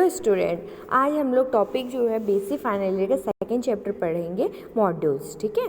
Hello student, आज हम लोग टॉपिक जो है बेसिक फाइनल ईयर का सेकंड चैप्टर पढ़ेंगे मॉड्यूल्स। ठीक है,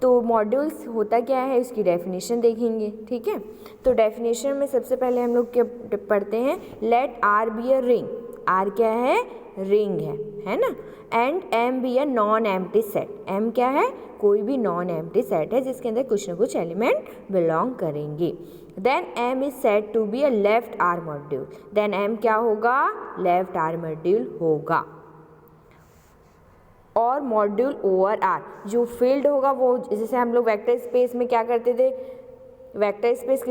तो मॉड्यूल्स होता क्या है उसकी डेफिनेशन देखेंगे। ठीक है, तो डेफिनेशन में सबसे पहले हम लोग क्या पढ़ते हैं, let R be a ring. R क्या है, रिंग है ना। And M be a non empty set. M क्या है, कोई भी नॉन एम्प्टी सेट है जिसके अंदर कुछ ना कुछ एलिमेंट बिलोंग करेंगे। Then M is set to be a left R module. Then M क्या होगा, लेफ्ट आर मॉड्यूल होगा। और मॉड्यूल ओवर आर जो फील्ड होगा वो, जैसे हम लोग वेक्टर स्पेस में क्या करते थे, वेक्टर स्पेस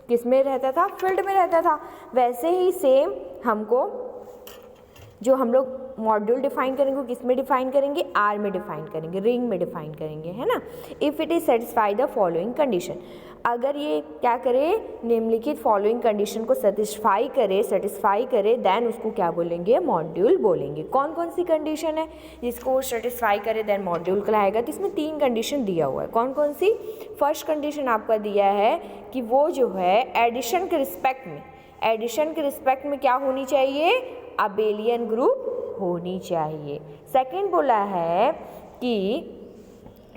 किसमें रहता था, फील्ड में रहता था। वैसे ही सेम हमको जो हम लोग मॉड्यूल डिफाइन करेंगे वो किस में डिफाइन करेंगे, आर में डिफाइन करेंगे, रिंग में डिफाइन करेंगे, है ना। If it is satisfy the following condition, अगर ये क्या करे, निम्नलिखित फॉलोइंग कंडीशन को सेटिस्फाई करे देन उसको क्या बोलेंगे, मॉड्यूल बोलेंगे। कौन कौन सी कंडीशन है जिसको सेटिस्फाई करे देन मॉड्यूल कहलाएगा, तो इसमें 3 कंडीशन दिया हुआ है। कौन कौन सी, फर्स्ट कंडीशन आपका दिया है कि वो जो है एडिशन के रिस्पेक्ट में क्या होनी चाहिए, अबेलियन ग्रुप होनी चाहिए। सेकंड बोला है कि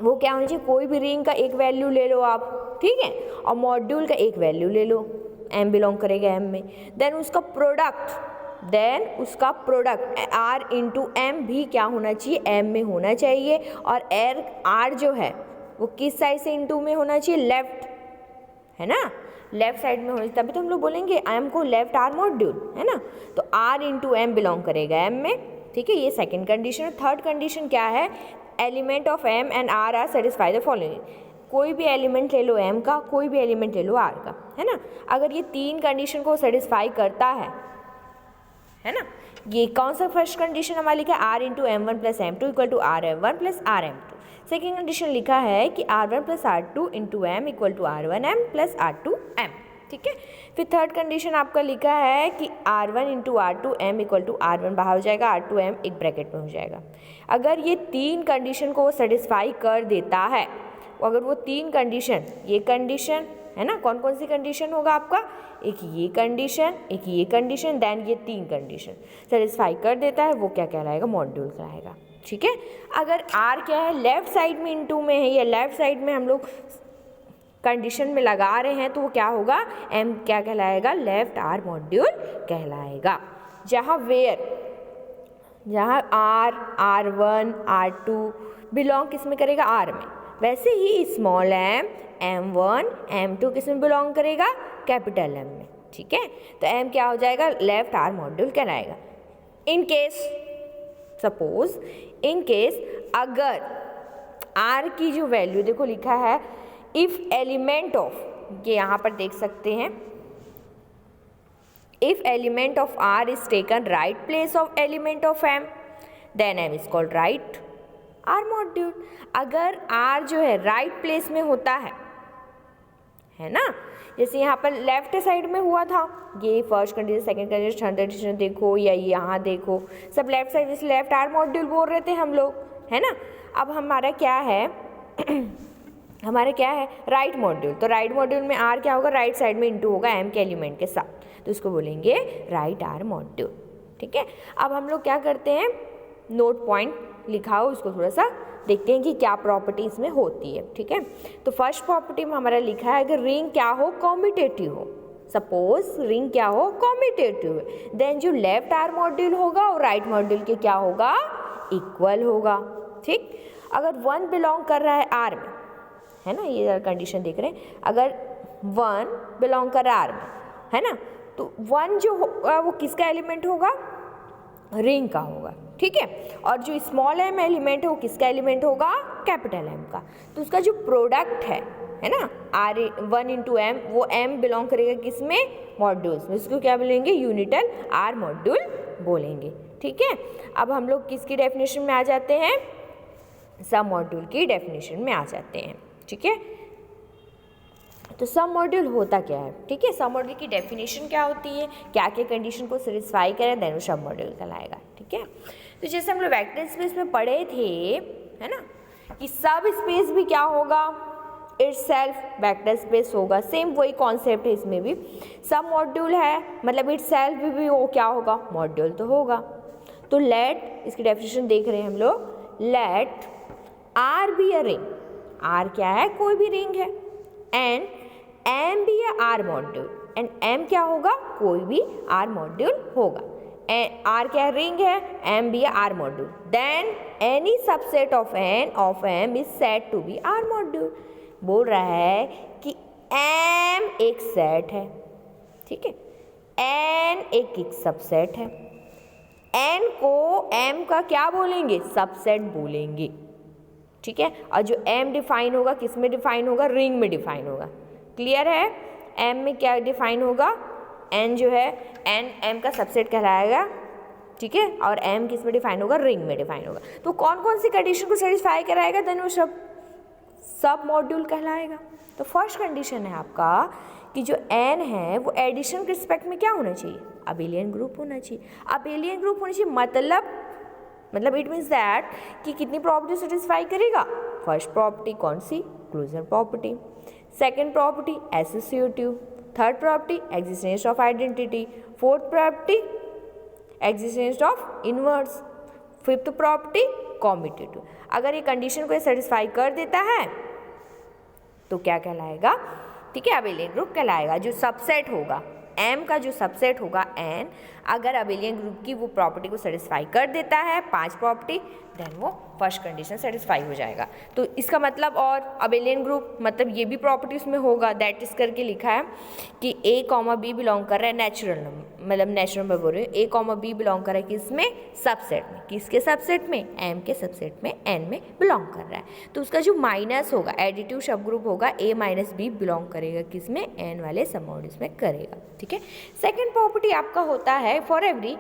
वो क्या होनी चाहिए, कोई भी रिंग का एक वैल्यू ले लो आप, ठीक है, और मॉड्यूल का एक वैल्यू ले लो, एम बिलोंग करेगा एम में। देन उसका प्रोडक्ट आर इंटू एम भी क्या होना चाहिए, एम में होना चाहिए। और आर जो है वो किस साइड से इंटू में होना चाहिए, लेफ्ट, है ना, लेफ्ट साइड में होना चाहिए, तभी तो हम लोग बोलेंगे एम को लेफ्ट आर मॉड्यूल, है ना। तो आर इंटू एम बिलोंग करेगा एम में, ठीक है, ये सेकंड कंडीशन है। थर्ड कंडीशन क्या है, element of M and R R satisfy the following. कोई भी एलिमेंट ले लो एम का, कोई भी एलिमेंट ले लो आर का, है ना। अगर ये 3 कंडीशन को सेटिस्फाई करता है ना, ये कौन सा फर्स्ट कंडीशन हमारा लिखा है, R into M one plus M two equal to R M one plus R M two. Second condition लिखा है कि R one plus R two into M equal to R one M plus R two M, ठीक है। फिर third condition आपका लिखा है कि R one into R two M equal to R one बाहर हो जाएगा, आर टू एम एक ब्रैकेट में हो जाएगा। अगर ये 3 कंडीशन को सेटिस्फाई कर देता है, अगर वो 3 कंडीशन, ये कंडीशन है ना, कौन कौन सी कंडीशन होगा आपका, एक ये कंडीशन, देन ये 3 कंडीशन सेटिस्फाई कर देता है, वो क्या कहलाएगा, मॉड्यूल कहलाएगा, ठीक है। अगर आर क्या है, लेफ्ट साइड में इंटू में है, या लेफ्ट साइड में हम लोग कंडीशन में लगा रहे हैं, तो वो क्या होगा, एम क्या कहलाएगा, लेफ्ट आर मॉड्यूल कहलाएगा। जहाँ R one R two belong किस में करेगा, आर में, वैसे ही small M one M two किस में बिलोंग करेगा, कैपिटल एम में, ठीक है। तो एम क्या हो जाएगा, लेफ्ट आर मॉड्यूल कहलाएगा। इन केस अगर आर की जो वैल्यू देखो लिखा है, इफ एलिमेंट ऑफ, ये यहाँ पर देख सकते हैं, if element of R is taken right place of element of M then M is called right R module. अगर आर जो है राइट प्लेस में होता है ना, जैसे यहाँ पर लेफ्ट साइड में हुआ था, ये first condition, second condition, third condition देखो, या यहाँ देखो, सब लेफ्ट साइड, जैसे लेफ्ट आर मॉड्यूल बोल रहे थे हम लोग, है ना। अब हमारा क्या है राइट मॉड्यूल, तो राइट मॉड्यूल में आर क्या होगा, राइट साइड में इंटू होगा एम के एलिमेंट के साथ, तो उसको बोलेंगे राइट आर मॉड्यूल, ठीक है। अब हम लोग क्या करते हैं, नोट पॉइंट लिखा हो उसको थोड़ा सा देखते हैं कि क्या प्रॉपर्टी इसमें होती है, ठीक है। तो फर्स्ट प्रॉपर्टी में हमारा लिखा है, अगर रिंग क्या हो, कॉम्यूटेटिव हो, सपोज रिंग क्या हो, कॉम्यूटेटिव है, देन जो लेफ्ट आर मॉड्यूल होगा और राइट मॉड्यूल के क्या होगा, इक्वल होगा, ठीक। अगर 1 बिलोंग कर रहा है आर में, है ना, ये कंडीशन देख रहे हैं, अगर 1 बिलोंग कर रहा है आर में, है ना, तो 1 जो होगा वो किसका एलिमेंट होगा, रिंग का होगा, ठीक है। और जो स्मॉल एम एलिमेंट है वो किसका एलिमेंट होगा, कैपिटल एम का। तो उसका जो प्रोडक्ट है ना, आर 1 इंटू एम, वो एम बिलोंग करेगा किस में, मॉड्यूल्स में, उसको क्या बोलेंगे, यूनिटल आर मॉड्यूल बोलेंगे, ठीक है। अब हम लोग किसकी डेफिनेशन में आ जाते हैं, सब मॉड्यूल की डेफिनेशन में आ जाते हैं, ठीक है। तो सब मॉड्यूल होता क्या है, ठीक है, सब मॉड्यूल की डेफिनेशन क्या होती है, क्या क्या कंडीशन को सेटिस्फाई करें देन वो सब मॉड्यूल कहलाएगा, ठीक है। तो जैसे हम लोग वेक्टर स्पेस में पढ़े थे, है ना, कि सब स्पेस भी क्या होगा, इटसेल्फ वेक्टर स्पेस होगा। सेम वही कॉन्सेप्ट है इसमें भी, सब मॉड्यूल है मतलब इटसेल्फ भी वो क्या होगा, मॉड्यूल तो होगा। तो लेट, इसकी डेफिनेशन देख रहे हैं हम लोग, let R be a ring, R क्या है, कोई भी रिंग है, and M be a R module, and M क्या होगा, कोई भी आर मॉड्यूल होगा। आर क्या रिंग है, M be R module, then any subset of M is set to be R module. बोल रहा है कि एम एक सेट है, ठीक है, एन एक सबसेट है, एन को एम का क्या बोलेंगे, सबसेट बोलेंगे, ठीक है। और जो एम डिफाइन होगा किस में डिफाइन होगा, रिंग में डिफाइन होगा। क्लियर है, एम में क्या डिफाइन होगा, एन जो है एन एम का सबसेट कहलाएगा, ठीक है, और एम किस में डिफाइन होगा, रिंग में डिफाइन होगा। तो कौन कौन सी कंडीशन को सेटिस्फाई कराएगा, देन वो सब मॉड्यूल कहलाएगा। तो फर्स्ट कंडीशन है आपका कि जो एन है वो एडिशन के रिस्पेक्ट में क्या होना चाहिए, अबेलियन ग्रुप होना चाहिए। अबेलियन ग्रुप होना चाहिए मतलब इट मीन्स दैट कि कितनी प्रॉपर्टी सेटिस्फाई करेगा, फर्स्ट प्रॉपर्टी कौन सी, closure property, second property associative, third property existence of identity, fourth property existence of inverse, fifth property commutative. अगर ये कंडीशन को सेटिस्फाई कर देता है तो क्या कहलाएगा, ठीक है, अबेलियन ग्रुप कहलाएगा। जो सबसेट होगा एम का, जो सबसेट होगा एन, अगर अबेलियन ग्रुप की वो प्रॉपर्टी को सेटिस्फाई कर देता है, 5 प्रॉपर्टी, देन वो फर्स्ट कंडीशन सेटिस्फाई हो जाएगा। तो इसका मतलब, और अबेलियन ग्रुप मतलब ये भी प्रॉपर्टी उसमें होगा, दैट इज करके लिखा है कि ए कॉमा बी बिलोंग कर रहा है नेचुरल नंबर, मतलब नेचुरल नंबर बोल रही हूँ, ए कॉमा बी बिलोंग कर रहा है किसमें, सबसेट में, किसके सबसेट में, एम के सबसेट में, एन में बिलोंग कर रहा है। तो उसका जो माइनस होगा, एडिटिव सब ग्रुप होगा, ए माइनस बी बिलोंग करेगा किसमें, एन वाले सब मॉड्यूल्स में करेगा, ठीक है। सेकेंड प्रॉपर्टी आपका होता है फॉर एवरी,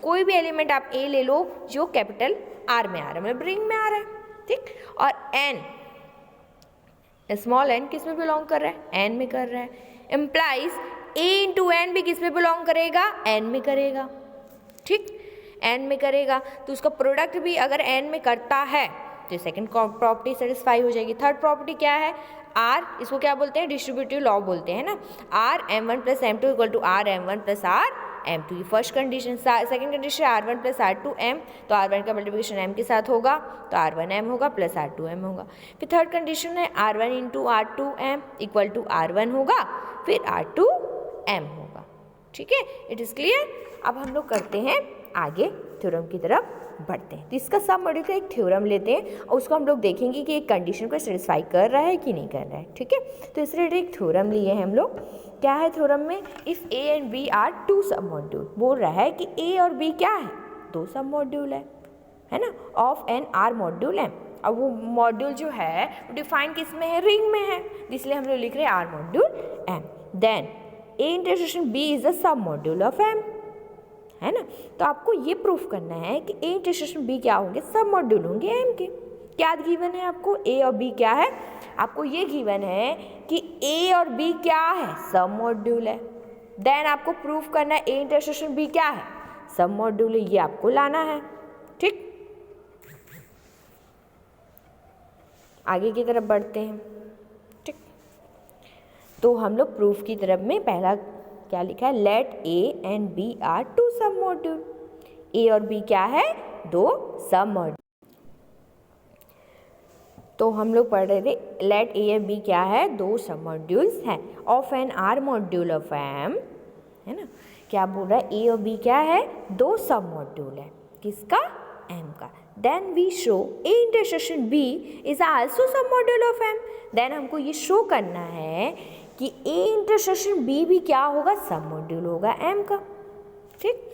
कोई भी एलिमेंट आप ए ले लो जो कैपिटल आर में आ रहा है, मतलब रिंग में आ रहा है, ठीक, और एन, स्मॉल एन किस में बिलोंग कर रहा है, एन में कर रहा है, इम्प्लाइज ए इंटू एन भी किस में बिलोंग करेगा, एन में करेगा, ठीक, एन में करेगा। तो उसका प्रोडक्ट भी अगर एन में करता है तो सेकंड प्रॉपर्टी सेटिस्फाई हो जाएगी। थर्ड प्रॉपर्टी क्या है, आर, इसको क्या बोलते हैं, डिस्ट्रीब्यूटिव लॉ बोलते हैं ना, R M one plus M two equal to R M one plus R M two, ये first condition. Second condition R one plus R two M, तो आर वन का मल्टीप्लिकेशन एम के साथ होगा तो आर वन एम होगा plus R two M होगा। फिर थर्ड कंडीशन है R one into R two M equal to R one होगा फिर आर टू एम होगा, ठीक है, इट इज़ क्लियर। अब हम लोग करते हैं आगे, थ्योरम की तरफ बढ़ते हैं। तो इसका सब मॉड्यूल का एक थ्योरम लेते हैं और उसको हम लोग देखेंगे कि एक कंडीशन को सेटिस्फाई कर रहा है कि नहीं कर रहा है, ठीक है। तो इस रिलेटेड एक थ्योरम लिए हैं हम लोग। क्या है थ्योरम में, if A and B are two sub module, बोल रहा है कि ए और बी क्या है, 2 सब मॉड्यूल है ना, of an R module M. अब वो मॉड्यूल जो है वो डिफाइन किस में है, रिंग में है, इसलिए हम लोग लिख रहे हैं R module M. Then A intersection B is a sub module of M, है ना। तो आपको ये प्रूफ करना है कि ए इंटरसेक्शन बी क्या होंगे, सब मॉड्यूल होंगे एम के। क्या गिवन है आपको, ए और बी क्या है, आपको ये गिवन है कि ए और बी क्या है, सब मॉड्यूल है। देन आपको प्रूफ करना है ए इंटरसेक्शन बी क्या है, सब मॉड्यूल है, ये आपको लाना है, ठीक। आगे की तरफ बढ़ते हैं, ठीक। तो हम लोग प्रूफ की तरफ में पहला क्या लिखा है, let A and B are two sub module, A और बी क्या है, 2 सब मॉड्यूल। तो हम लोग पढ़ रहे थे लेट ए एंड बी क्या है, 2 सब मॉड्यूल्स हैं of an R module of M, है ना। क्या बोल रहा है, ए और बी क्या है, 2 सब मॉड्यूल है, किसका, एम का। Then we show A intersection B is also sub module of M. Then हमको ये शो करना है कि ए इंटरसेक्शन बी भी क्या होगा, सब मॉड्यूल होगा एम का, ठीक।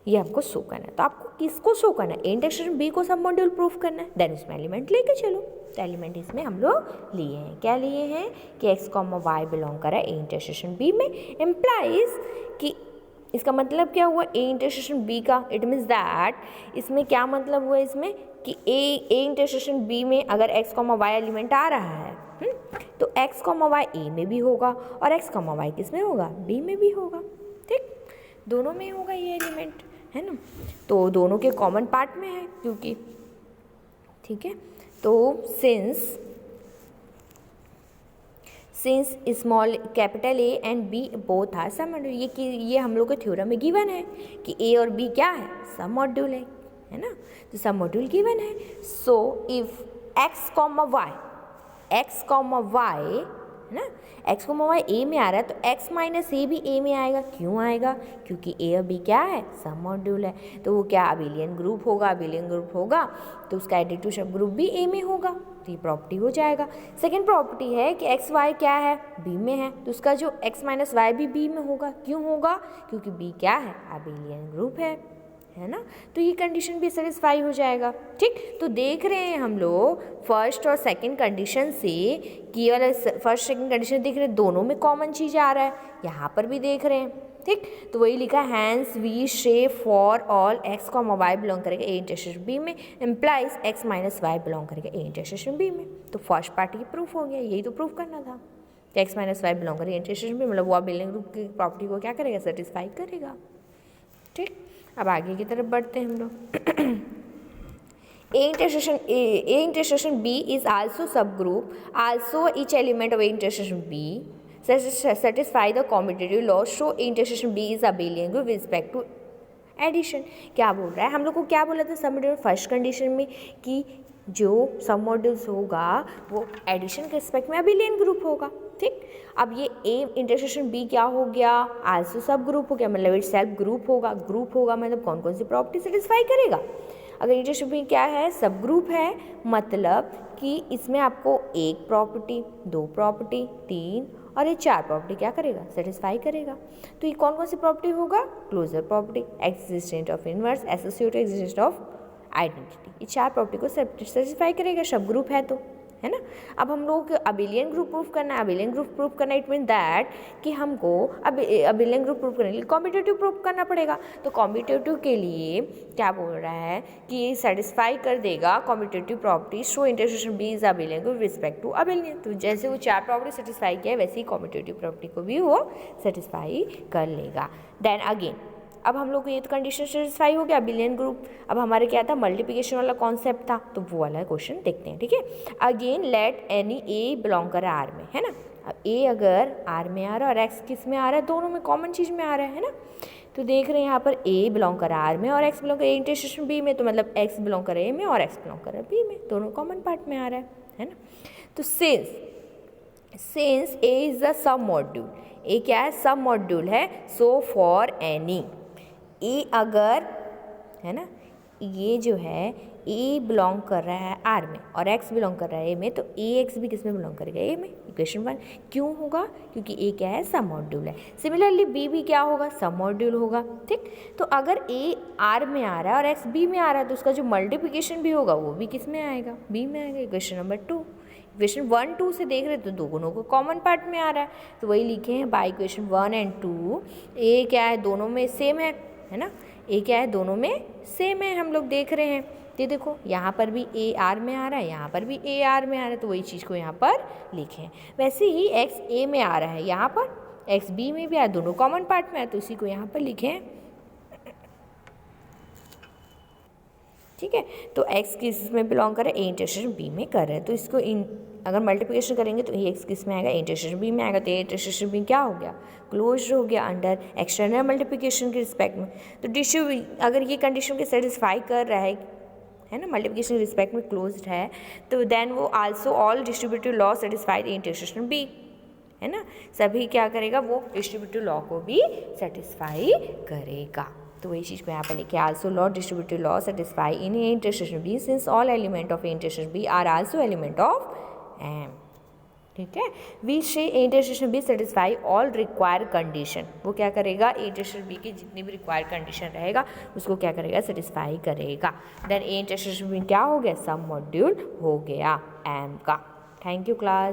ये हमको शो करना है। तो आपको किसको शो करना है, ए इंटरसेक्शन बी को सब मॉड्यूल प्रूफ करना है। देन उसमें एलिमेंट लेके चलो। तो एलिमेंट इसमें हम लोग लिए हैं, क्या लिए हैं कि एक्स कॉमा वाई बिलोंग कर रहा है ए इंटरसेक्शन बी में, इम्प्लाइज कि इसका मतलब क्या हुआ, ए इंटरसेक्शन बी का, इट मीन्स दैट इसमें क्या मतलब हुआ इसमें कि ए इंटरसेक्शन बी में अगर एक्स कॉमा वाई एलिमेंट आ रहा है तो एक्स कॉमा वाई ए में भी होगा और एक्स कॉमा वाई किस में होगा, बी में भी होगा, ठीक, दोनों में होगा ये एलिमेंट, है ना। तो दोनों के कॉमन पार्ट में है क्योंकि, ठीक है। तो since since small capital A and B both are sub module, ये हम लोग के थ्योरम में गिवन है कि ए और बी क्या है, सब मॉड्यूल है ना, तो सब मॉड्यूल गिवन है। So if X comma Y है ना, एक्स कॉमा वाई ए में आ रहा है तो एक्स माइनस ए भी ए में आएगा। क्यों आएगा? क्योंकि ए और बी क्या है, सब मॉड्यूल है, तो वो क्या अबिलियन ग्रुप होगा, तो उसका एडिटिव सब ग्रुप भी ए में होगा, तो ये प्रॉपर्टी हो जाएगा। सेकेंड प्रॉपर्टी है कि एक्स वाई क्या है, बी में है, तो उसका जो एक्स माइनस वाई भी बी में होगा। क्यों होगा? क्योंकि बी क्या है, अबिलियन ग्रुप है ना, तो ये कंडीशन भी सेटिस्फाई हो जाएगा। ठीक, तो देख रहे हैं हम लोग फर्स्ट और सेकंड कंडीशन से कि वाला फर्स्ट सेकंड कंडीशन देख रहे हैं, दोनों में कॉमन चीज़ आ रहा है, यहाँ पर भी देख रहे हैं। ठीक, तो वही लिखा hence we say for all X comma Y belong करेगा ए इंटरसेक्शन बी में, implies X minus Y belong करेगा ए इंटरसेक्शन बी में। तो फर्स्ट पार्ट ये प्रूफ हो गया, यही तो प्रूफ करना था, एक्स माइनस वाई बिलोंग करेगा इंटरसेक्शन बी, मतलब वो अबिलियन ग्रुप की प्रॉपर्टी को क्या करेगा, सेटिस्फाई करेगा। ठीक, अब आगे की तरफ बढ़ते हैं हम लोग। A intersection B is also subgroup, also each element of A intersection B satisfy the commutative law, show A intersection B is abelian with respect to addition. क्या बोल रहा है, हम लोग को क्या बोला था सब मॉड्यूल फर्स्ट कंडीशन में कि जो सब मॉड्यूल्स होगा वो एडिशन के रिस्पेक्ट में अबिलियन ग्रुप होगा। ठीक, अब ये ए इंटरसेक्शन बी क्या हो गया, आल्सो सब ग्रुप हो गया, मतलब इट सेल्फ ग्रुप होगा मतलब कौन कौन सी प्रॉपर्टी सेटिस्फाई करेगा। अगर इंटरसेक्शन बी क्या है, सब ग्रुप है, मतलब कि इसमें आपको एक प्रॉपर्टी, दो प्रॉपर्टी, तीन और ये चार प्रॉपर्टी क्या करेगा, सेटिस्फाई करेगा। तो ये कौन कौन सी प्रॉपर्टी होगा, closure property, existent of inverse, associated existent of identity, ये चार प्रॉपर्टी को सेटिस्फाई करेगा, सब ग्रुप है तो, है ना। अब हम लोग को अबिलियन ग्रुप प्रूफ करना है, अबिलियन ग्रुप प्रूफ करना इट मीन दैट कि हमको अबिलियन ग्रुप प्रूफ करने के लिए कॉम्पिटिटिव प्रूफ करना पड़ेगा। तो कॉम्पिटिटिव के लिए क्या बोल रहा है कि ये सेटिस्फाई कर देगा competitive property, show intersection B is abelian with respect to abelian. तो जैसे वो चार प्रॉपर्टी सेटिस्फाई किया है वैसे ही कॉम्पिटिटिव प्रॉपर्टी को भी वो सेटिस्फाई कर लेगा। देन अगेन अब हम लोग को ये तो कंडीशन सेटिस्फाई हो गया अबिलियन ग्रुप। अब हमारे क्या था, मल्टीप्लिकेशन वाला कॉन्सेप्ट था, तो वो वाला क्वेश्चन देखते हैं। ठीक है, again let any A belong कर आर में, है ना। अब ए अगर आर में आ रहा है और एक्स किस में आ रहा है, दोनों में कॉमन चीज़ में आ रहा है ना। तो देख रहे हैं यहाँ पर ए बिलोंग कर आर में और एक्स बिलोंग कर ए इंटरसेक्शन बी में, तो मतलब एक्स बिलोंग कर ए में और एक्स बिलोंग कर बी में, दोनों कॉमन पार्ट में आ रहा है ना। तो सिंस ए इज द सब मॉड्यूल, ए क्या है, सब मॉड्यूल है, सो फॉर एनी ए अगर, है ना, ये जो है ए बिलोंग कर रहा है आर में और एक्स बिलोंग कर रहा है ए में, तो ए एक्स भी किस में बिलोंग करेगा, ए में। इक्वेशन 1 क्यों होगा, क्योंकि ए क्या है, सब मॉड्यूल है। सिमिलरली बी भी क्या होगा, सब मॉड्यूल होगा। ठीक, तो अगर ए आर में आ रहा है और एक्स बी में आ रहा है तो उसका जो मल्टीप्लिकेशन भी होगा वो भी किस में आएगा, बी में आएगा। इक्वेशन नंबर 2, इक्वेशन 1 2 से देख रहे तो दोनों को कॉमन पार्ट में आ रहा है, तो वही लिखे हैं बाय इक्वेशन 1 एंड 2 ए क्या है, दोनों में सेम है ना, ए क्या है, दोनों में सेम है, हम लोग देख रहे हैं। ये देखो यहाँ पर भी ए आर में आ रहा है, यहाँ पर भी ए आर में आ रहा है, तो वही चीज़ को यहाँ पर लिखें। वैसे ही एक्स ए में आ रहा है, यहाँ पर एक्स बी में भी आ, दोनों कॉमन पार्ट में है, तो इसी को यहाँ पर लिखें। ठीक है, तो एक्स किस में बिलोंग कर रहा है, ए इंटरसेक्शन बी में कर रहा है, तो इसको अगर मल्टीप्लिकेशन करेंगे तो ए एक्स किस में आएगा, ए इंटरसेक्शन बी में आएगा, तो ए इंटरसेक्शन बी क्या हो गया, क्लोज हो गया अंडर एक्सटर्नल मल्टीप्लिकेशन के रिस्पेक्ट में। तो डिस्ट्रीब्यूट अगर ये कंडीशन के सेटिस्फाई कर रहा है ना, मल्टीप्लिकेशन रिस्पेक्ट में क्लोज्ड है, तो देन वो also all distributive law satisfied intersection B, है ना, सभी क्या करेगा, वो डिस्ट्रीब्यूटिव लॉ को भी सेटिस्फाई करेगा। तो वही चीज़ को यहाँ पर लिखे, also law distributive law satisfy in A intersection B since all element of A intersection B are also element of M. ठीक है, we say intersection B satisfy all required condition, वो क्या करेगा, इंटरसेक्शन बी की जितनी भी required condition रहेगा उसको क्या करेगा, सेटिस्फाई करेगा। देन ए इंटरसेक्शन बी क्या हो गया, सब मॉड्यूल हो गया एम का। Thank you class.